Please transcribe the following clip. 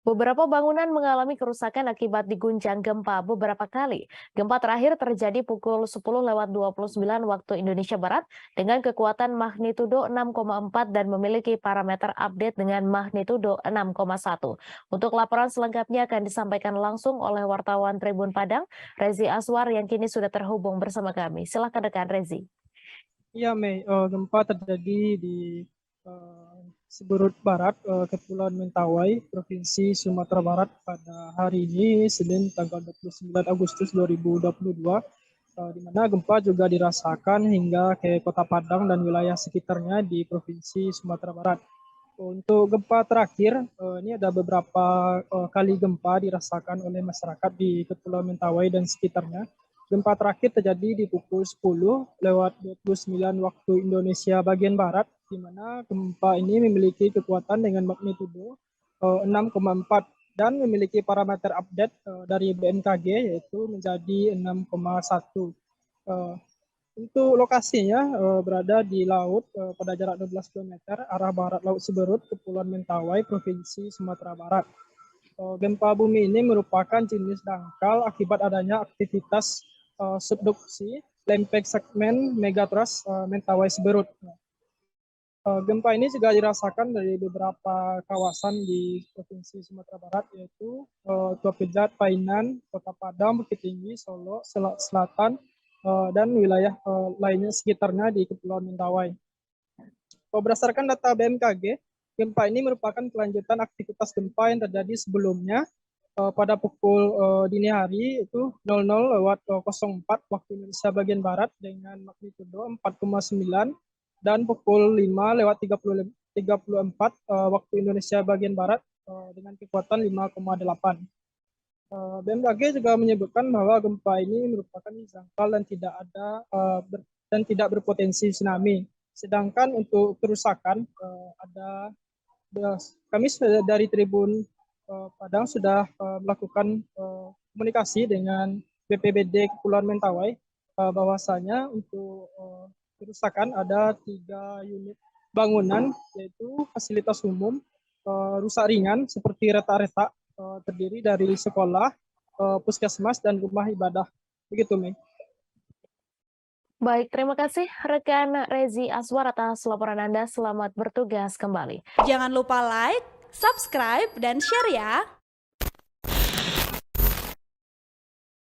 Beberapa bangunan mengalami kerusakan akibat diguncang gempa beberapa kali. Gempa terakhir terjadi pukul 10:29 waktu Indonesia Barat dengan kekuatan magnitudo 6,4 dan memiliki parameter update dengan magnitudo 6,1. Untuk laporan selengkapnya akan disampaikan langsung oleh wartawan Tribun Padang, Rezi Aswar yang kini sudah terhubung bersama kami. Silakan rekan Rezi. Iya, Mei. Gempa terjadi di Siberut Barat, Kepulauan Mentawai, Provinsi Sumatera Barat pada hari ini, Senin tanggal 29 Agustus 2022, di mana gempa juga dirasakan hingga ke Kota Padang dan wilayah sekitarnya di Provinsi Sumatera Barat. Untuk gempa terakhir, ini ada beberapa kali gempa dirasakan oleh masyarakat di Kepulauan Mentawai dan sekitarnya. Gempa terakhir terjadi di pukul 10:29 waktu Indonesia bagian Barat, di mana gempa ini memiliki kekuatan dengan magnitudo 6,4 dan memiliki parameter update dari BMKG yaitu menjadi 6,1. Untuk lokasinya berada di laut pada jarak 12 km arah barat Laut Siberut, Kepulauan Mentawai, Provinsi Sumatera Barat. Gempa bumi ini merupakan jenis dangkal akibat adanya aktivitas subduksi lempeng segmen megatrust Mentawai Siberut. Gempa ini juga dirasakan dari beberapa kawasan di Provinsi Sumatera Barat, yaitu Tua Pejat, Painan, Kota Padang, Bukit Tinggi, Solo, Selatan, dan wilayah lainnya sekitarnya di Kepulauan Mentawai. Berdasarkan data BMKG, gempa ini merupakan kelanjutan aktivitas gempa yang terjadi sebelumnya pada pukul dini hari itu 00:04 waktu Indonesia bagian Barat dengan magnitudo 4,9 dan pukul 5:34 waktu Indonesia bagian Barat dengan kekuatan 5,8. BMKG juga menyebutkan bahwa gempa ini merupakan dangkal dan tidak berpotensi tsunami. Sedangkan untuk kerusakan kami dari Tribun Padang sudah melakukan komunikasi dengan BPBD Kepulauan Mentawai bahwasanya untuk kerusakan ada 3 unit bangunan, yaitu fasilitas umum rusak ringan seperti retak-retak, terdiri dari sekolah, puskesmas, dan rumah ibadah. Begitu, Mei. Baik, terima kasih rekan Rezi Aswar atas laporan Anda. Selamat bertugas kembali. Jangan lupa like, subscribe, dan share ya.